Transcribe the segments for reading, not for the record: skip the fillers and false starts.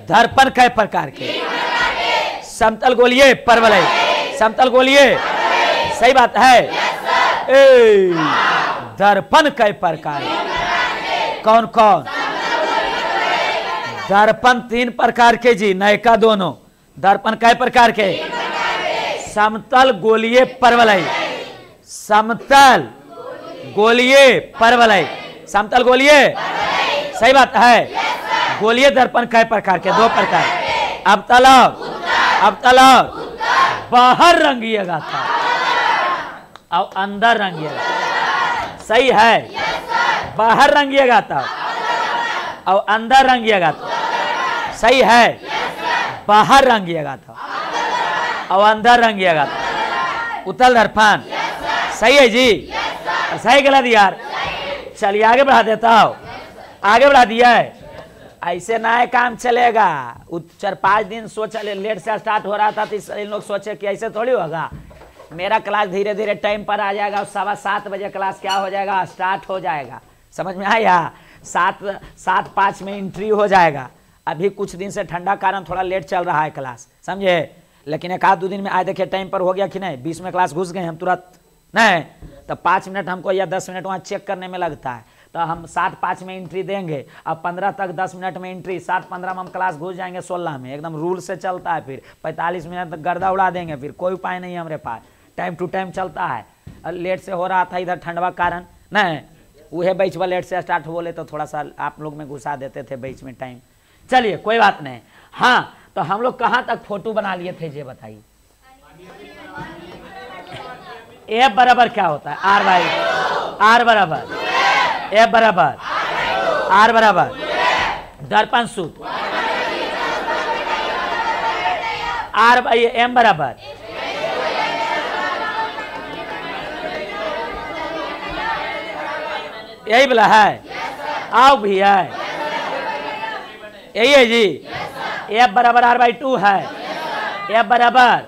दर्पण कै प्रकार के? समतल गोलीय परवलय, समतल गोलीय, सही बात है। दर्पण कै प्रकार? कौन कौन? दर्पण 3 प्रकार के जी, नयका दोनों। दर्पण कै प्रकार के? समतल गोलीय परवलय, समतल गोलीय परवलय, समतल गोलीय, सही बात है। गोलीय दर्पण कै प्रकार के? 2 प्रकार। अब तलब बाहर रंगिएगा था और अंदर रंगिएगा, सही है। बाहर रंगिएगा था और अंदर रंगिएगा था, सही है। बाहर रंगिएगा था और अंदर रंगिएगा था। उत्तल दर्पण, सही है जी। सही गलत यार? चलिए आगे बढ़ा देता हूँ, आगे बढ़ा दिया है। ऐसे ना है काम चलेगा। 4-5 दिन सोच लेट से स्टार्ट हो रहा था तो इन लोग सोचे कि ऐसे थोड़ी होगा। मेरा क्लास धीरे धीरे टाइम पर आ जाएगा और 7:15 बजे क्लास क्या हो जाएगा, स्टार्ट हो जाएगा। समझ में आया? 7:05 में एंट्री हो जाएगा। अभी कुछ दिन से ठंडा कारण थोड़ा लेट चल रहा है क्लास, समझे। लेकिन 1-2 दिन में आए देखिए टाइम पर हो गया कि नहीं। 20 में क्लास घुस गए हम तुरंत नहीं, तो 5 मिनट हमको या 10 मिनट वहाँ चेक करने में लगता है। तो हम 7:05 में एंट्री देंगे, अब 15 तक 10 मिनट में एंट्री, 7:15 में हम क्लास घुस जाएंगे 16 में। एकदम रूल से चलता है। फिर 45 मिनट तक गर्दा उड़ा देंगे, फिर कोई उपाय नहीं है हमारे पास। टाइम टू टाइम चलता है। लेट से हो रहा था इधर ठंडवा कारण नहीं, वह बैच वाला लेट से स्टार्ट बोले तो थोड़ा सा आप लोग में घुसा देते थे बीच में टाइम। चलिए कोई बात नहीं। हाँ, तो हम लोग कहाँ तक फोटो बना लिए थे ये बताइए। ए बराबर क्या होता है? आर बाई आर बराबर ए बराबर आर बराबर दर्पण सूत्र आर बाई एम बराबर यही बोला है। आओ भी है, यही है जी। एफ बराबर R/2 है। एफ बराबर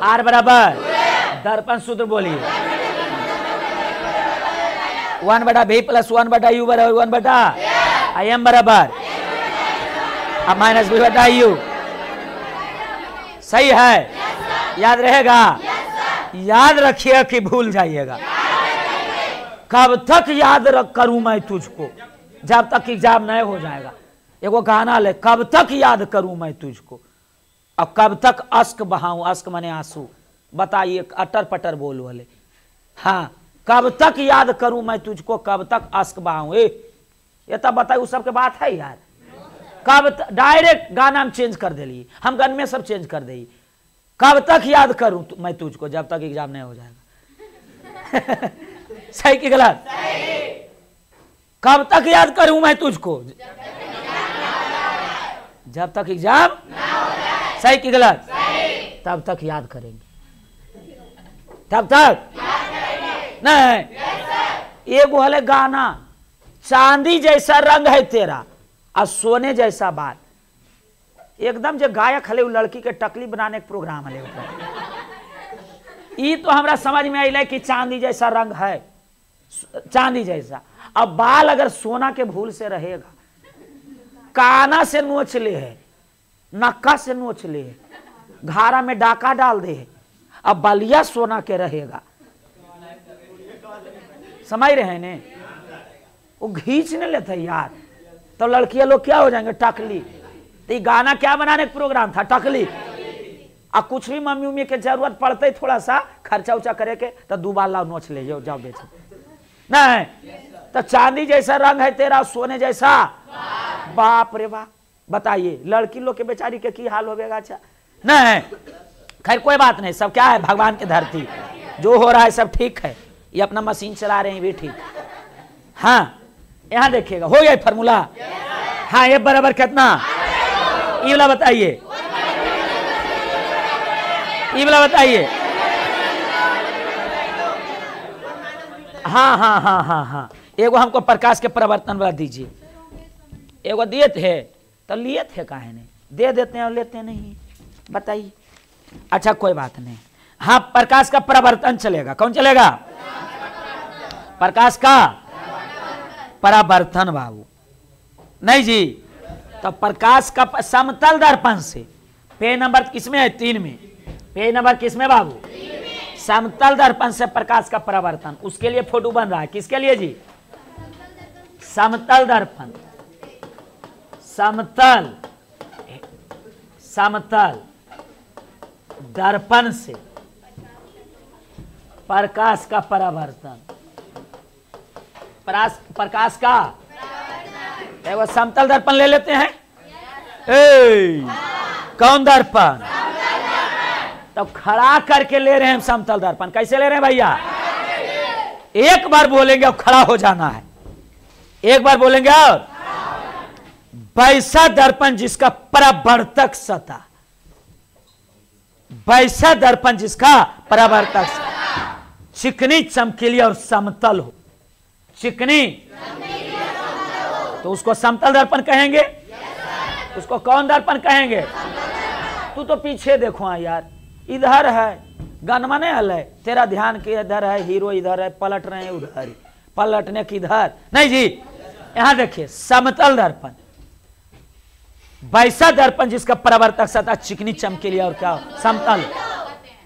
आर बराबर दर्पण सूत्र बोलिए 1/v + 1/u बराबर 1/im बराबर अब -v/u। सही है, याद रहेगा? याद रखिएगा कि भूल जाइएगा। कब तक याद करूं मैं तुझको, जब तक एग्जाम नहीं हो जाएगा। एगो गाना ले, कब तक याद करूं मैं तुझको, अब कब तक अश्क बहाऊं। अश्क माने आंसू। बताइए, अटर पटर बोल वाले। हाँ, कब तक याद करूं मैं तुझको, कब तक अश्क बहाऊं। ये तब बताइए, उस सब के बात है यार। कब डायरेक्ट गाना हम चेंज कर दिली, हम गान में सब चेंज कर दी। कब तक याद करूं मैं तुझको, जब तक एग्जाम नहीं हो जाएगा। सही कि गलत? कब तक याद करूं मैं तुझको, जब तक एग्जाम। सही कि गलत? तब तक याद करेंगे, तब तक नहीं। एक वाले गाना, चांदी जैसा रंग है तेरा और सोने जैसा बाल। एकदम जो गायक हले लड़की के टकली बनाने के प्रोग्राम हले। ये तो हमरा समझ में आइले कि चांदी जैसा रंग है, चांदी जैसा। अब बाल अगर सोना के भूल से रहेगा, काना से नोच ले है, नक्का से नोच ले है, घारा में डाका डाल दे, अब बलिया सोना के रहेगा। समझ रहे ने? वो खींचने लेते यार, तो लड़कियां लोग क्या हो जाएंगे, टकली। तो ये गाना क्या बनाने का प्रोग्राम था, टकली। अब कुछ भी मम्मी उम्मी के जरूरत पड़ते थोड़ा सा खर्चा उर्चा करे के, तो 2 बार लाओ नोच ले जाओ बेचे। नहीं तो चांदी जैसा रंग है तेरा, सोने जैसा बाप रे बाप। बताइए लड़की लोग के बेचारी के की हाल होगा। अच्छा नहीं, खैर कोई बात नहीं, सब क्या है, भगवान की धरती, जो हो रहा है सब ठीक है। ये अपना मशीन चला रहे हैं भी ठीक। हाँ, यहां देखिएगा, हो गया फॉर्मूला। हाँ, ये बराबर कितना, ये वाला बताइए, ये वाला बताइए। हाँ हाँ हाँ हाँ हाँ, एगो हमको प्रकाश के परिवर्तन वाला दीजिए। एगो दिए थे तो लिए थे, काहे नहीं दे देते हैं और लेते नहीं, बताइए। अच्छा कोई बात नहीं। हाँ, प्रकाश का परिवर्तन चलेगा। कौन चलेगा? प्रकाश का परावर्तन बाबू। नहीं जी, तो प्रकाश का समतल दर्पण से पेज नंबर किसमें है? 3 में। पेज नंबर किसमें बाबू? समतल दर्पण से प्रकाश का परावर्तन, उसके लिए फोटो बन रहा है। किसके लिए जी? समतल दर्पण, समतल समतल दर्पण से प्रकाश का परावर्तन, प्रकाश का वो समतल दर्पण ले लेते हैं। कौन दर्पण? तो खड़ा करके ले रहे हैं समतल दर्पण। कैसे ले रहे हैं भैया? एक बार बोलेंगे और खड़ा हो जाना है। एक बार बोलेंगे और वैसा दर्पण जिसका परावर्तक सतह, वैसा दर्पण जिसका परावर्तक सतह चिकनी, चमकीली और समतल हो। चिकनी तो उसको समतल दर्पण कहेंगे। उसको कौन दर्पण कहेंगे? तू तो पीछे देखो यार, इधर है गनमा नहीं हल है, तेरा ध्यान के इधर है, हीरो इधर है, पलट रहे हैं उधर ही, पलटने किधर नहीं जी। यहां देखिए समतल दर्पण, वैसा दर्पण जिसका परावर्तक सतह चिकनी, चमकीली और क्या समतल।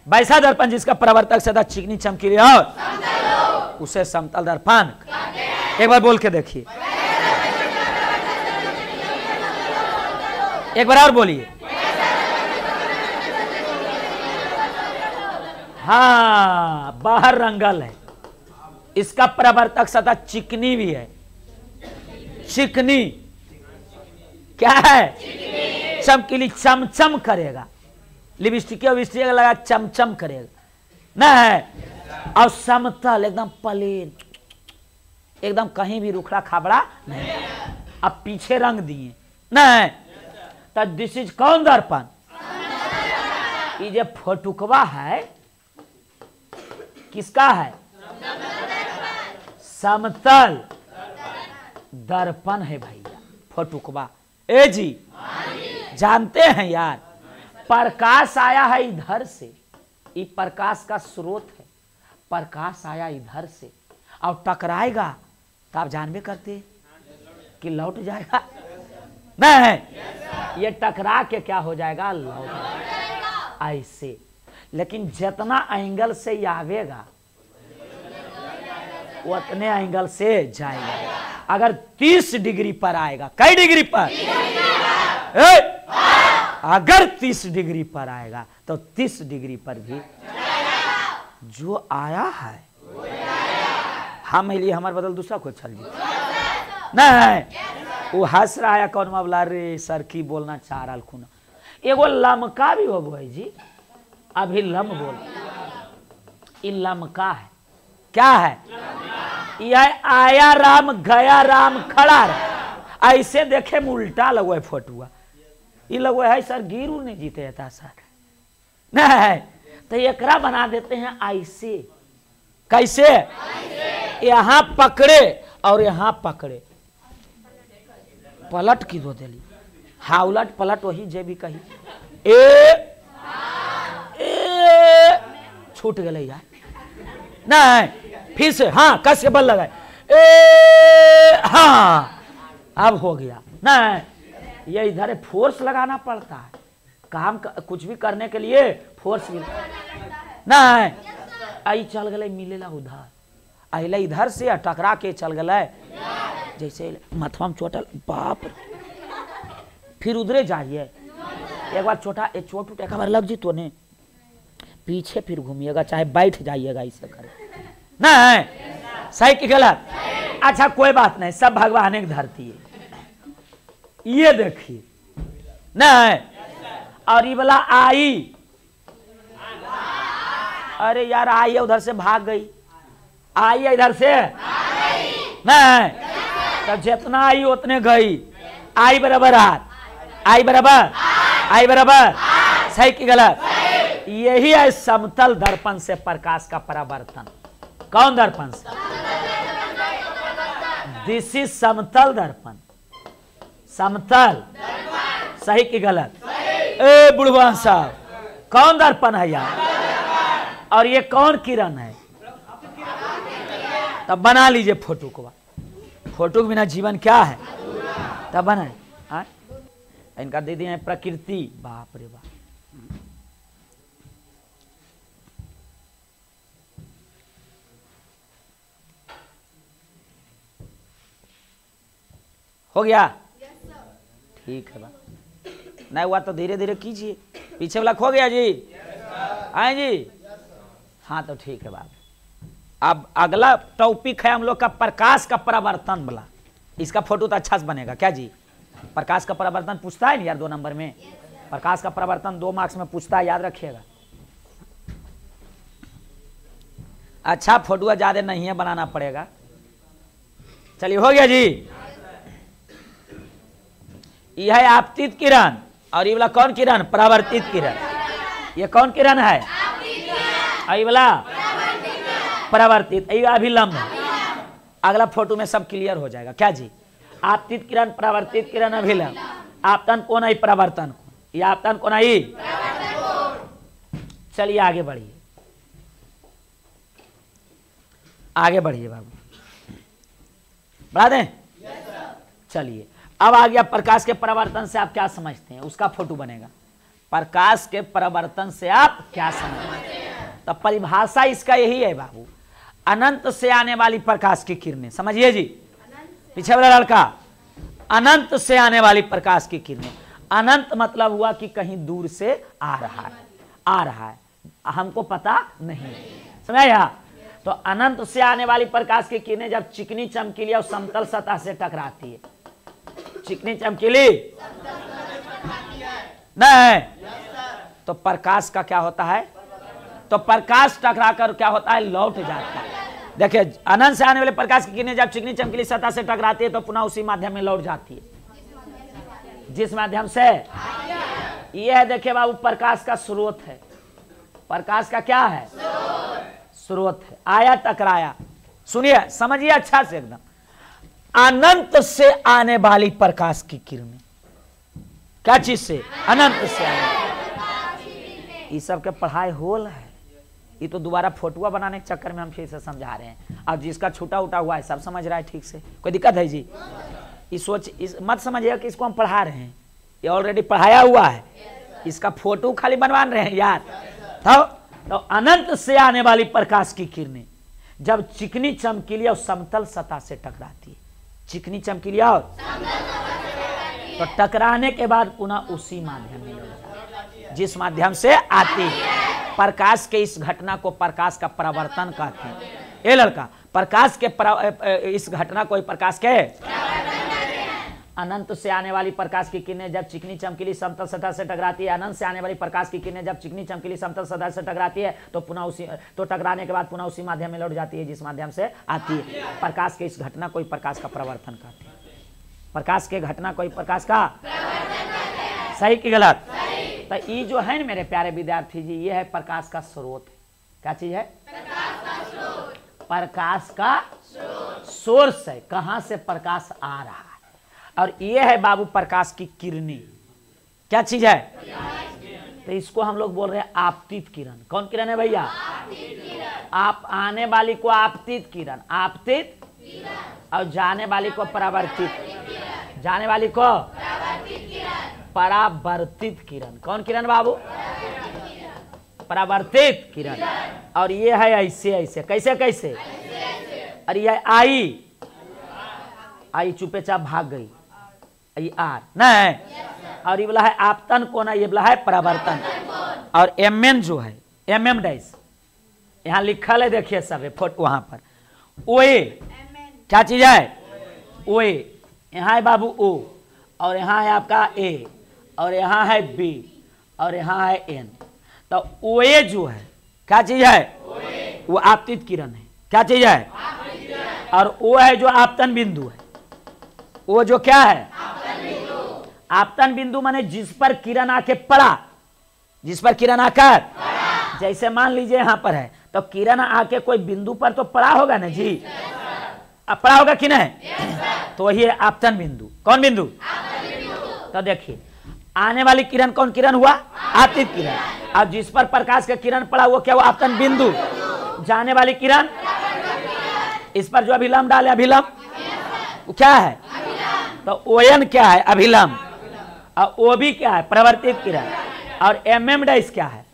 वैसा दर्पण जिसका परावर्तक सतह चिकनी, चमकीली और उसे समतल दर्पण। एक बार बोल के देखिए, एक बार और बोलिए। हाँ, बाहर रंगल है, इसका परावर्तक सतह चिकनी भी है। चिकनी क्या है? चमकीली, चमचम करेगा, लिपस्टिक विस्टिक लगा चमचम करेगा ना है। और समतल एकदम प्लेन, एकदम कहीं भी रुखड़ा खाबड़ा नहीं। अब पीछे रंग दिए ना है, तो दिस इज कौन दर्पण? ये जो फोटुकवा है किसका है? समतल दर्पण है भैया, फोटुकवा। ए जी जानते हैं यार, प्रकाश आया है इधर से, ये प्रकाश का स्रोत है। प्रकाश आया इधर से और टकराएगा तो आप जानबे करते कि लौट जाएगा नहीं, ये टकरा के क्या हो जाएगा? लौट जाएगा ऐसे। लेकिन जितना एंगल से ये आवेगा उतने एंगल से जाएगा। अगर 30 डिग्री पर आएगा, कई डिग्री पर? अगर 30 डिग्री पर आएगा तो 30 डिग्री पर भी जो आया है हम लिए हमारे बदल दूसरा को चल जी नहीं। वो हंस रहा है कौन मामला रे सर की बोलना चाह रहा खुना। एगो लमका भी हो भाई जी, अभी लम बोल, ये लमका है। क्या है? यह आया राम गया राम खड़ा रहा। ऐसे देखे में उल्टा लगो है फोटुआ, ये लगो है सर गिरू नहीं जीते था सर नहीं, तो एकरा बना देते हैं ऐसे। कैसे? यहां पकड़े और यहां पकड़े, पलट की दो दिली। हाँ उलट पलट वही जे भी कही छूट गए यार नहीं। फिर से हाँ कस के बल लगाए हाँ अब हो गया नहीं। ये इधर फोर्स लगाना पड़ता है, काम कुछ भी करने के लिए फोर्स नहीं। आई चल गए मिलेला उधर, अले इधर से टकरा के चल गए, जैसे मथवा में चोटल बाप, फिर उधरे जाइए एक बार छोटा चोट उठ एक बार लग जी तो ने पीछे फिर घूमिएगा, चाहे बैठ जाइएगा, ऐसे करे नहीं। सही कि गलत? अच्छा कोई बात नहीं, सब भगवान एक धरती है। ये देखिए नहीं, और ये वाला आई, अरे यार आई उधर से भाग गई, आई इधर से नहीं, तब जितना आई उतने गई। आई बराबर हाथ, आई बराबर, आई बराबर। सही कि गलत? यही है समतल दर्पण से प्रकाश का परावर्तन। कौन दर्पण से? दिस इज समतल दर्पण, समतल। सही कि गलत? ए बुढ़वान साहब, कौन दर्पण है यार? और ये कौन किरण है? तब बना लीजिए फोटो को। फोटो के बिना जीवन क्या है? तब बनाए इनका दे दिए हैं प्रकृति। बाप रे बाप, हो गया? ठीक है बाप, नहीं हुआ तो धीरे धीरे कीजिए। पीछे वाला खो गया जी? आए जी? हाँ तो ठीक है बाप। अब अगला टॉपिक है हम लोग का प्रकाश का परावर्तन वाला। इसका फोटो तो अच्छा से बनेगा क्या जी? प्रकाश का परावर्तन पूछता है ना यार 2 नंबर में। प्रकाश का परावर्तन 2 मार्क्स में पूछता है, याद रखिएगा। अच्छा फोटो ज्यादा नहीं है, बनाना पड़ेगा। चलिए हो गया जी। यह है आपतित किरण और ये वाला कौन किरण? परावर्तित किरण। ये कौन किरण है? ये वाला परावर्तित, ये अभिलंब है। अगला फोटो में सब क्लियर हो जाएगा क्या जी? आपतित किरण, परावर्तित किरण, अभिलंब। आपतन कोण है, परावर्तन कोण। ये आपतन कोण है। चलिए आगे बढ़िए, आगे बढ़िए बाबू, बढ़ा दें? चलिए अब आ गया प्रकाश के परावर्तन से आप क्या समझते हैं, उसका फोटो बनेगा। प्रकाश के परावर्तन से आप क्या समझते हैं? तो परिभाषा इसका यही है बाबू, अनंत से आने वाली प्रकाश की किरणें। समझिए जी, पीछे वाला लड़का, अनंत से आने वाली प्रकाश की किरणें। अनंत मतलब हुआ कि कहीं दूर से आ रहा है, हमको पता नहीं। समझा? तो अनंत से आने वाली प्रकाश की किरणें जब चिकनी चमकीली और समतल सतह से टकराती है, चिकनी चमकीली नहीं, तो प्रकाश का क्या होता है? तो प्रकाश टकराकर क्या होता है? लौट जाता है। देखिए अनंत से आने वाले प्रकाश की किरणें जब चिकनी चमकीली सतह से टकराती है तो पुनः उसी माध्यम में लौट जाती है, जिस माध्यम से। यह है देखिए बाबू प्रकाश का स्रोत है। प्रकाश का क्या है? स्रोत है। आया, टकराया। सुनिए समझिए अच्छा से एकदम। अनंत से आने वाली प्रकाश की किरणें, क्या चीज से? अनंत से आने। ये सब के पढ़ाई होल है, ये तो दोबारा फोटोआ बनाने के चक्कर में हम फिर से समझा रहे हैं। अब जिसका छूटा उटा हुआ है सब समझ रहा है ठीक से, कोई दिक्कत है जी? इस मत समझिएगा कि इसको हम पढ़ा रहे हैं, ये ऑलरेडी पढ़ाया हुआ है, इसका फोटो खाली बनवा रहे हैं यार। तो अनंत से आने वाली प्रकाश की किरणें जब चिकनी चमकीली और समतल सतह से टकराती है, चिकनी चमकीली और तो टकराने के बाद पुनः उसी माध्यम में लौट जाती है, जिस माध्यम से आती है। प्रकाश के इस घटना को प्रकाश का परावर्तन कहते हैं। ये लड़का प्रकाश के इस घटना को प्रकाश के अनंत से आने वाली प्रकाश की किरणें जब चिकनी चमकीली समतल सतह से टकराती है, अनंत से आने वाली प्रकाश की किरणें जब चिकनी चमकीली समतल सतह से टकराती है तो पुनः उसी तो टकराने के बाद पुनः उसी माध्यम में लौट जाती है, जिस माध्यम से आती है। प्रकाश के इस घटना को प्रकाश का परावर्तन कहते हैं। प्रकाश के घटना को प्रकाश का सही कि गलत? तो ये जो है ना मेरे प्यारे विद्यार्थी जी, ये है प्रकाश का स्रोत। क्या चीज है? प्रकाश का सोर्स है, कहां से प्रकाश आ रहा है। और ये है बाबू प्रकाश की किरणें। क्या चीज है? तो इसको हम लोग बोल रहे हैं आपतित किरण। कौन किरण है भैया? आप आने वाली को आपतित किरण, आपतित, और जाने वाली को परावर्तित, जाने वाली को परावर्तित किरण। कौन किरण बाबू? परावर्तित किरण। और ये है ऐसे ऐसे, कैसे कैसे? अरे ये आई चुपे चाप भाग गई, ये आर नहीं। और ये वाला है आपतन कोण, ये वाला है परावर्तन। और एम जो है एम डैश यहाँ लिखल है, देखिए सब फोटो वहां पर। ओए क्या चीज है? ओए यहाँ है बाबू ओ, और यहाँ है आपका ए, और यहाँ है बी, और यहाँ है एन। तो ओए जो है क्या चीज है? वो आपतित किरण है। क्या चीज है? और ओ है जो आपतन बिंदु है। वो जो क्या है? आपतन बिंदु माने जिस पर किरण आके पड़ा, जिस पर किरण आकर, जैसे मान लीजिए यहां पर है तो किरण आके कोई बिंदु पर तो पड़ा होगा ना जी, अब पड़ा होगा कि नहीं? तो वही है आपतन बिंदु। कौन बिंदु? तो देखिए आने वाली किरण कौन किरण हुआ? आपतित किरण। अब जिस पर प्रकाश का किरण पड़ा वो क्या हुआ? आपतन बिंदु। जाने वाली किरण, इस पर जो अभिलंब डाले, अभिलंब क्या है? तो ओएन क्या है? अभिलंब। और ओ भी क्या है? प्रवर्तित किरण। और MM डैश क्या है?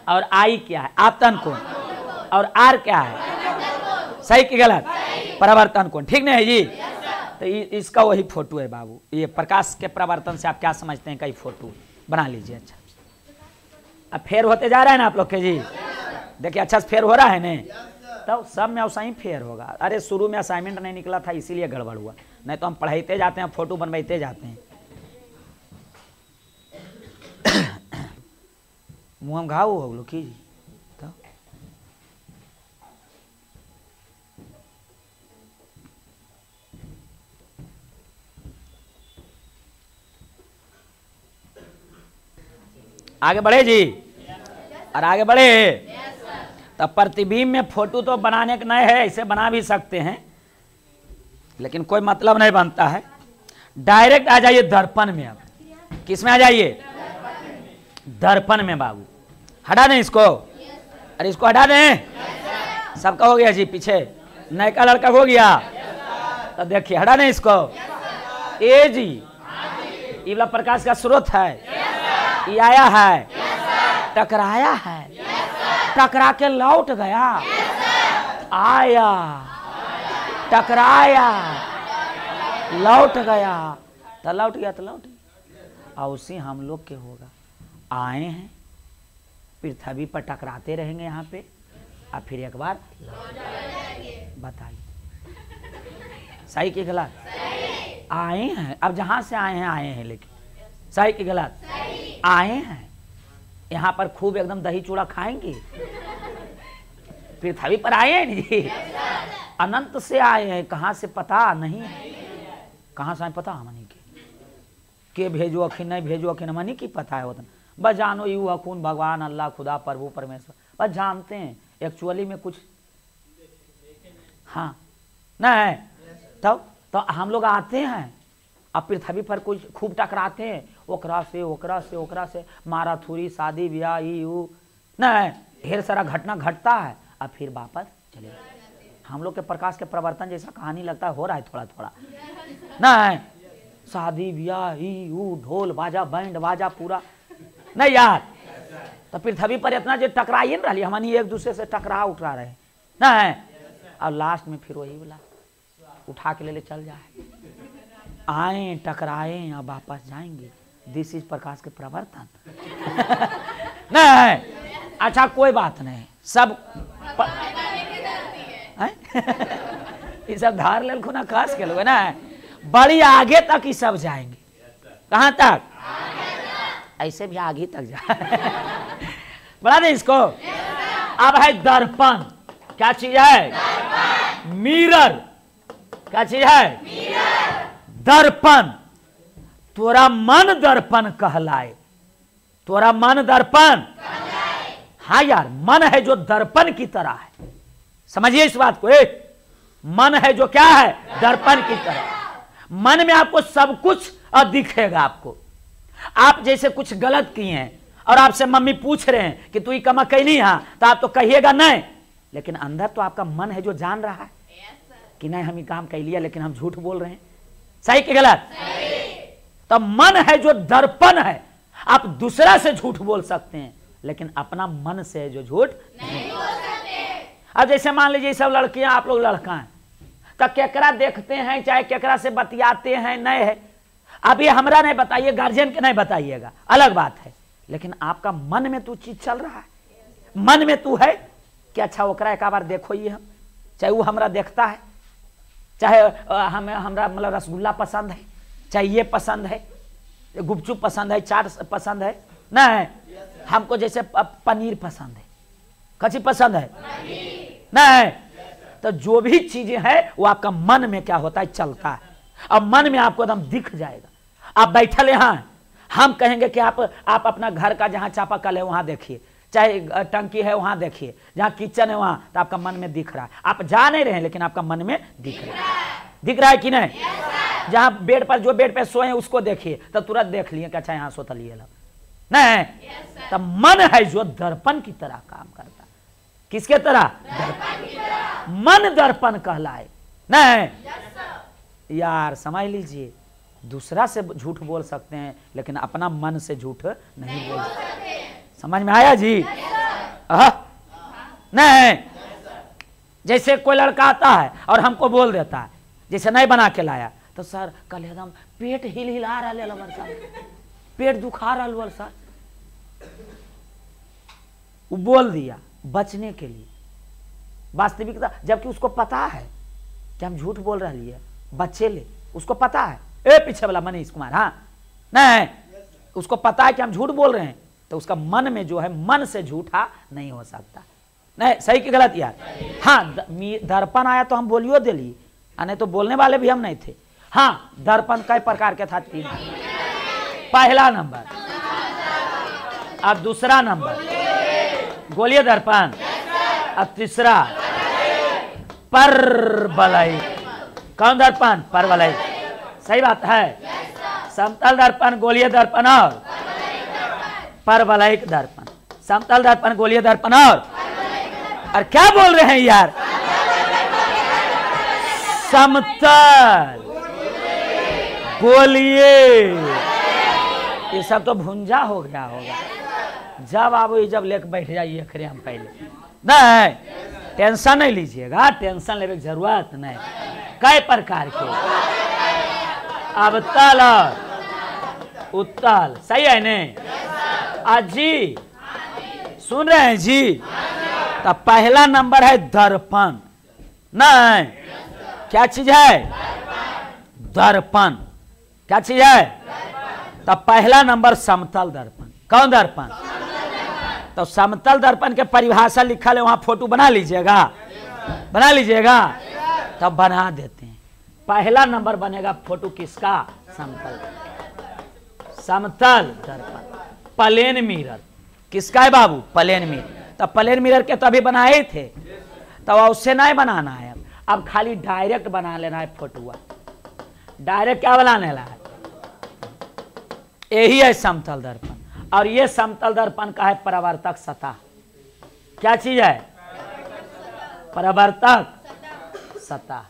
और I क्या है? आपतन कोण। और R क्या है? सही कि गलत? प्रवर्तन कोण। ठीक नहीं है जी? तो इसका वही फोटो है बाबू। ये प्रकाश के प्रवर्तन से आप क्या समझते हैं? कई फोटो बना लीजिए। अच्छा, अब फेर होते जा रहा है ना आप लोग के जी? देखिए अच्छा से फेर हो रहा है ने, तो सब में वैसा ही फेर होगा। अरे शुरू में असाइनमेंट नहीं निकला था इसीलिए गड़बड़ हुआ, नहीं तो हम पढ़ाते जाते हैं, फोटो बनवाते जाते हैं। मुँह में घाव हो लो की तो आगे बढ़े जी। और आगे बढ़े तब प्रतिबिंब में फोटो तो बनाने के नहीं है, ऐसे बना भी सकते हैं लेकिन कोई मतलब नहीं बनता है। डायरेक्ट आ जाइए दर्पण में। अब किस में आ जाइए? दर्पण में बाबू। हटा दें इसको? अरे इसको हटा दें। सबका हो गया जी? पीछे नए का लड़का हो गया? तो देखिए हटा दें इसको। ए जी ये वाला प्रकाश का स्रोत है, ये आया है, टकराया है, टकरा के लौट गया, आया, टकराया, लौट गया, तो लौट गया, तो लौट गया। और उसी हम लोग के होगा, आए हैं पृथ्वी पर टकराते रहेंगे यहाँ पे, और फिर एक बार बताइए सही कि गलत? आए हैं, अब जहां से आए हैं, लेकिन सही कि गलत? आए हैं यहाँ पर खूब एकदम दही चूड़ा खाएंगे। पृथ्वी पर आए हैं जी, अनंत से आए हैं, कहाँ से पता नहीं, कहाँ से पता हमनी के भेजो अखिन नहीं भेजो अखिन हमनी की पता है होता, बस जानो यू हकून भगवान अल्लाह खुदा प्रभु परमेश्वर, बस जानते हैं एक्चुअली में कुछ हाँ नहीं। तो हम लोग आते हैं अब पृथ्वी पर कुछ खूब टकराते हैं, ओकरा से मारा थूरी शादी ब्याह यू नहीं, ढेर सारा घटना घटता है, अब फिर वापस चले जाते। हम लोग के प्रकाश के प्रवर्तन जैसा कहानी लगता है हो रहा है थोड़ा थोड़ा नहीं, शादी ब्याह यू ढोल बाजा बैंड बाजा पूरा नहीं यार। तो पृथ्वी पर इतना जो टकराइए ना रही हमनी एक दूसरे से टकरा उठा रहे नहीं, और लास्ट में फिर वही बोला उठा के ले चल जाए, आए टकराए अब वापस जाएंगे। दिस इज प्रकाश के प्रवर्तन। नहीं अच्छा कोई बात नहीं, सब ये सब धार लेल खुना खास के लोग ना, बड़ी आगे तक ही सब जाएंगे। कहाँ तक? ऐसे भी आगे तक जाए। बड़ा नहीं इसको। अब है दर्पण, क्या चीज है? मिरर। क्या चीज है? दर्पण। तोरा मन दर्पण कहलाए, तोरा मन दर्पण। हाँ यार मन है जो दर्पण की तरह है, समझिए इस बात को। एक मन है जो क्या है? दर्पण की तरह। मन में आपको सब कुछ दिखेगा आपको। आप जैसे कुछ गलत किए हैं और आपसे मम्मी पूछ रहे हैं कि तू ये कमा कैली हाँ, तो आप तो कहिएगा नहीं, लेकिन अंदर तो आपका मन है जो जान रहा है कि नहीं हम ये काम कर लिया, लेकिन हम झूठ बोल रहे हैं। सही कि गलत? तो मन है जो दर्पण है। आप दूसरा से झूठ बोल सकते हैं लेकिन अपना मन से जो झूठ नहीं बोल सकते। अब जैसे मान लीजिए सब लड़कियां, आप लोग लड़का हैं, तो केकरा देखते हैं चाहे केकरा से बतियाते हैं नहीं है, अब ये हमरा नहीं बताइए, गार्जियन के नहीं बताइएगा, अलग बात है, लेकिन आपका मन में तू चीज चल रहा है, मन में तू है कि अच्छा ओकरा एक बार देखो ये हम, चाहे वो हमरा देखता है, चाहे हमें हमरा मतलब रसगुल्ला पसंद है, चाहे ये पसंद है, गुपचुप पसंद है, चाट पसंद है, नहीं हमको जैसे पनीर पसंद है, कच्ची पसंद है नहीं, तो जो भी चीजें हैं वो आपका मन में क्या होता है? चलता है। अब मन में आपको एकदम दिख जाएगा। आप बैठल यहाँ, हम कहेंगे कि आप अपना घर का जहाँ चापाकल है वहां देखिए, चाहे टंकी है वहां देखिए, जहाँ किचन है वहां, तो आपका मन में दिख रहा है। आप जा नहीं रहे लेकिन आपका मन में दिख रहा है। दिख रहा है कि नहीं? जहाँ बेड पर जो बेड पे सोए उसको देखिए तो तुरंत देख लिए कि अच्छा यहाँ सोता लिए नहीं। तो मन है जो दर्पण की तरह काम करता। किसके तरह? मन दर्पण कहलाए नहीं। यार समझ लीजिए, दूसरा से झूठ बोल सकते हैं लेकिन अपना मन से झूठ नहीं बोल सकते। समझ में आया जी? नहीं, जैसे कोई लड़का आता है और हमको बोल देता है, जैसे नहीं बना के लाया तो सर कल एकदम पेट हिला रहा सर, पेट दुखा रहा सर, वो बोल दिया बचने के लिए। वास्तविकता जबकि उसको पता है कि हम झूठ बोल रही है, बच्चे ले, उसको पता है, ए पीछे वाला मनीष कुमार, हाँ नहीं, उसको पता है कि हम झूठ बोल रहे हैं, तो उसका मन में जो है, मन से झूठा नहीं हो सकता। नहीं, सही कि गलत यार? हाँ, दर्पण आया तो हम बोलियो दिली, नहीं तो बोलने वाले भी हम नहीं थे। हाँ, दर्पण कई प्रकार के था? 3। पहला नंबर, अब दूसरा नंबर गोलीय दर्पण, अब तीसरा परवलय। कौन दर्पण? परवलय। सही बात है। समतल दर्पण, गोलीय दर्पण और परवलयिक दर्पण। समतल दर्पण, गोलीय दर्पण और क्या बोल रहे हैं यार? समतल, गोलीय, ये सब तो भुंजा हो गया होगा। जब आप जब लेकर बैठ जाइए खरे हम पहले, नहीं टेंशन नहीं लीजिएगा, टेंशन लेने की जरूरत नहीं। कई प्रकार के अवतल और उत्तल, सही है नहीं? आज जी सुन रहे हैं जी? तो पहला नंबर है दर्पण। नहीं, क्या चीज है? दर्पण। क्या चीज है? तो पहला नंबर समतल दर्पण। कौन दर्पण? तो समतल दर्पण के परिभाषा लिखा है, वहां फोटो बना लीजिएगा, बना लीजिएगा, तब बना देते हैं। पहला नंबर बनेगा फोटो किसका? समतल, समतल दर्पण। प्लेन मिरर किसका है बाबू? Plane mirror. तो प्लेन मिरर के तभी बनाए थे, तो उससे नहीं बनाना है, अब खाली डायरेक्ट बना लेना है फोटो। डायरेक्ट क्या बनाने ला है? यही है समतल दर्पण। और ये समतल दर्पण का है परावर्तक सतह। क्या चीज है? परावर्तक सतह।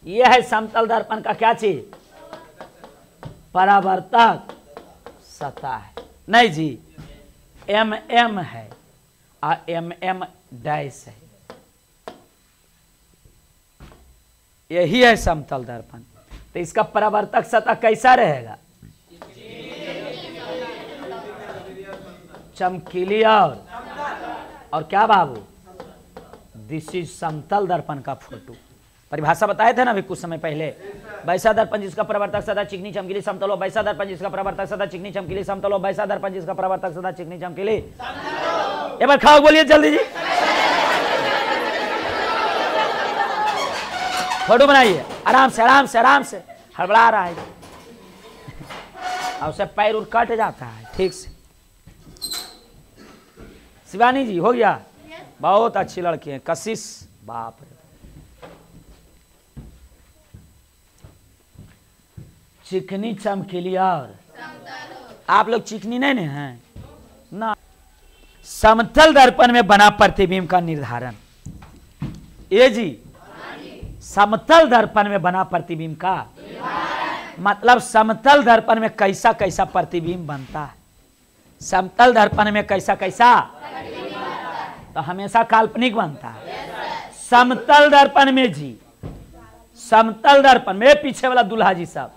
ये है समतल दर्पण का क्या चीज? परावर्तक सतह है। नहीं जी, MM है और MM डैश है। यही है समतल दर्पण। तो इसका परावर्तक सतह कैसा रहेगा? चमकीली और क्या बाबू? दिस इज समतल दर्पण का फोटो। परिभाषा बताए थे ना अभी कुछ समय पहले। वैसा दर्पण जिसका प्रवर्तक सदा चिकनी चमकीली समतल हो, वैसा दर्पण जिसका प्रवर्तक सदा चिकनी चमकीली समतल हो, वैसा दर्पण जिसका प्रवर्तक सदा चिकनी चमकीली। एक बार खाओ, बोलिए जल्दी जी। फोटो बनाइए आराम से, आराम से, आराम से। हड़बड़ा रहा है और उसे पैर उर कट जाता है ठीक से। शिवानी जी हो गया? बहुत अच्छी लड़की है, कशिश, बाप रे। चिकनी चमकीली और आप लोग चिकनी नहीं हैं ना? समतल दर्पण में बना प्रतिबिंब का निर्धारण। ये जी समतल दर्पण में बना प्रतिबिंब का मतलब समतल दर्पण में कैसा कैसा प्रतिबिंब बनता है। समतल दर्पण में कैसा कैसा? तो हमेशा काल्पनिक बनता है। समतल दर्पण में जी, समतल दर्पण में पीछे वाला दूल्हा जी साहब,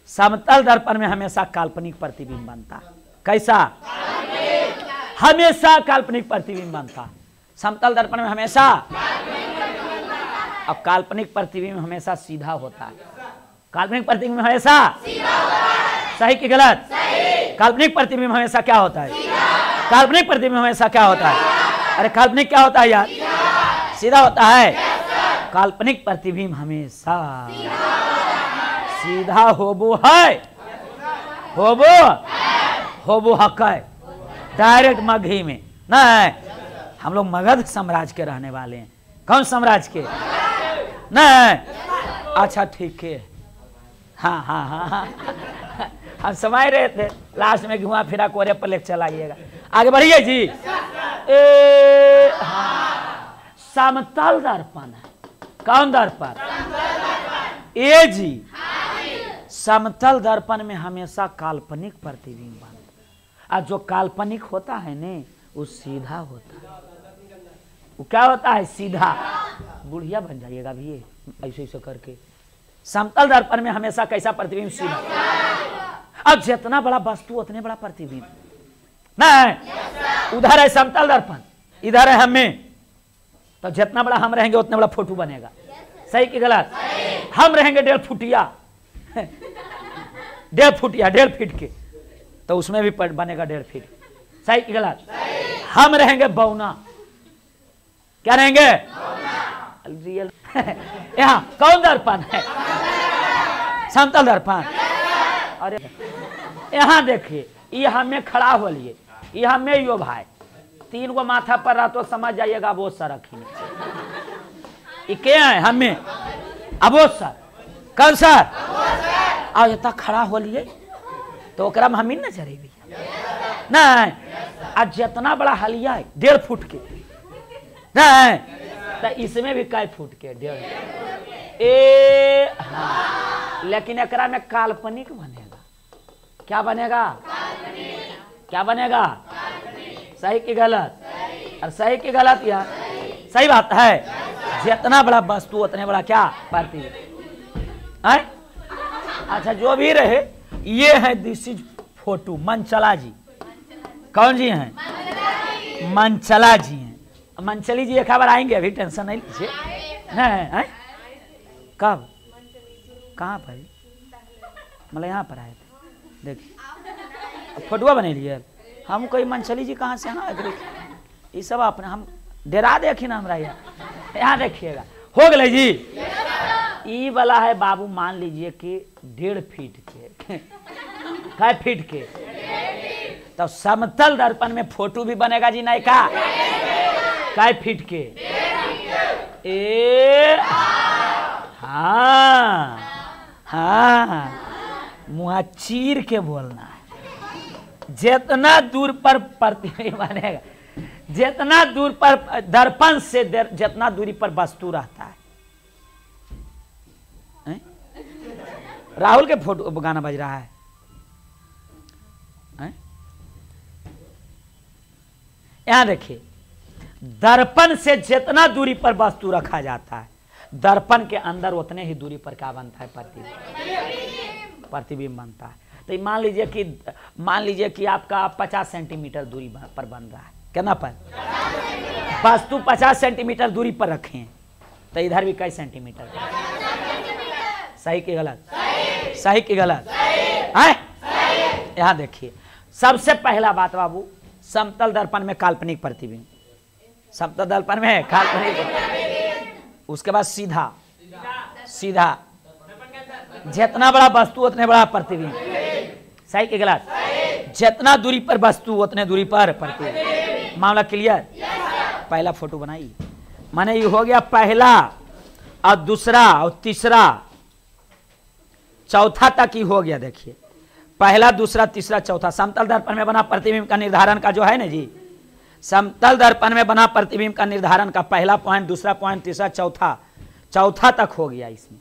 समतल दर्पण में हमेशा काल्पनिक प्रतिबिंब बनता है। कैसा? हमेशा काल्पनिक प्रतिबिंब बनता है समतल दर्पण में हमेशा। अब काल्पनिक प्रतिबिंब हमेशा सीधा होता है। काल्पनिक प्रतिबिंब हमेशा सही कि गलत? काल्पनिक प्रतिबिंब हमेशा क्या होता है? काल्पनिक प्रतिबिंब हमेशा क्या होता है? अरे काल्पनिक क्या होता है यार? सीधा होता है। काल्पनिक प्रतिबिंब हमेशा सीधा होबो है, होबो हक है, डायरेक्ट मगही में नहीं। हम लोग मगध साम्राज्य के रहने वाले हैं। कौन साम्राज्य के? नहीं, अच्छा ठीक है, हाँ हाँ हाँ हाँ हम समझ रहे थे। लास्ट में घुमा फिरा कोरे पर लेकर चलाइएगा। आगे बढ़िए जी। हाँ, समतल दर्पण है। कौन दर्पण? ये जी समतल दर्पण में हमेशा काल्पनिक प्रतिबिंब बनता, और जो काल्पनिक होता है ने वो सीधा होता है। वो क्या होता है? सीधा। बुढ़िया बन जाइएगा अभी ये ऐसे ऐसे करके। समतल दर्पण में हमेशा कैसा प्रतिबिंब? सीधा। अब जितना बड़ा वस्तु उतने बड़ा प्रतिबिंब नहीं। उधर है समतल दर्पण, इधर है हमें, तो जितना बड़ा हम रहेंगे उतना बड़ा फोटो बनेगा। सही कि गलत? हम रहेंगे 1.5 फुटिया 1.5 फुटिया 1.5 फीट के, तो उसमें भी बनेगा 1.5 फीट। सही कि गलत? हम रहेंगे बौना। क्या रहेंगे? रियल। यहाँ कौन दर्पण है? समतल दर्पण। अरे यहाँ देखिए, ये हमें खड़ा हो लिए, ये हमें यो भाई 3 गो माथा पर रहा तो समझ जाइएगा वो सर रखी। ये क्या है? हमें अबो सर। कौन सर? और इतना खड़ा हो लिए तो ओकरा में हम ही न चढ़े नहीं। आज जितना बड़ा हलिया है 1.5 फुट के नहीं, तो इसमें भी कई फुट के 1.5। हाँ। लेकिन एकरा में काल्पनिक बनेगा। क्या बनेगा? क्या बनेगा? सही कि गलत? और सही कि गलत? यार सही बात है। जितना बड़ा वस्तु उतने बड़ा क्या? प्रतिबिंब। अच्छा जो भी रहे, ये है दिस इज फोटो मंचला जी। कौन जी हैं? मंचला जी हैं। मंचली जी एक बार आएंगे, अभी टेंशन नहीं लीजिए। नहीं कब? कहाँ पर? मतलब यहाँ पर आए थे। देखिए फोटुआ बने लिए हम। कोई मंचली जी कहाँ से आना? ये सब अपने हम डेरा देखी ना हमारा। यहाँ देखिएगा हो गए जी। ई वाला है बाबू, मान लीजिए कि 1.5 फीट के। कै फीट के? तो समतल दर्पण में फोटो भी बनेगा जी। नहीं का? कै फीट के? हाँ हाँ, मुँह चीर के बोलना है। जितना दूर पर प्रतिबिंब बनेगा, जितना दूर पर दर्पण से जितना दूरी पर वस्तु रहता है। राहुल के फोटो गाना बज रहा है। यहां देखिए, दर्पण से जितना दूरी पर वस्तु रखा जाता है, दर्पण के अंदर उतने ही दूरी पर क्या बनता है? प्रतिबिंब बनता है। तो मान लीजिए कि आपका 50 सेंटीमीटर दूरी पर बन रहा है। कितना पर? वस्तु 50 सेंटीमीटर दूरी पर रखें, तो इधर भी कई सेंटीमीटर? सही कि गलत? सही कि गलत? यहाँ देखिए, सबसे पहला बात बाबू, समतल दर्पण में काल्पनिक प्रतिबिंब। समतल दर्पण में काल्पनिक। उसके बाद सीधा। सीधा जितना बड़ा वस्तु उतने बड़ा प्रतिबिंब। सही कि गलत? जितना दूरी पर वस्तु उतने दूरी पर प्रतिबिंब। मामला क्लियर? पहला फोटो बनाइए। माने ये हो गया पहला, और दूसरा और तीसरा चौथा तक ही हो गया। देखिए पहला, दूसरा, तीसरा, चौथा। समतल दर्पण में बना प्रतिबिंब का निर्धारण का जो है ना जी, समतल दर्पण में बना प्रतिबिंब का निर्धारण का पहला पॉइंट, दूसरा पॉइंट, तीसरा, चौथा तक हो गया इसमें।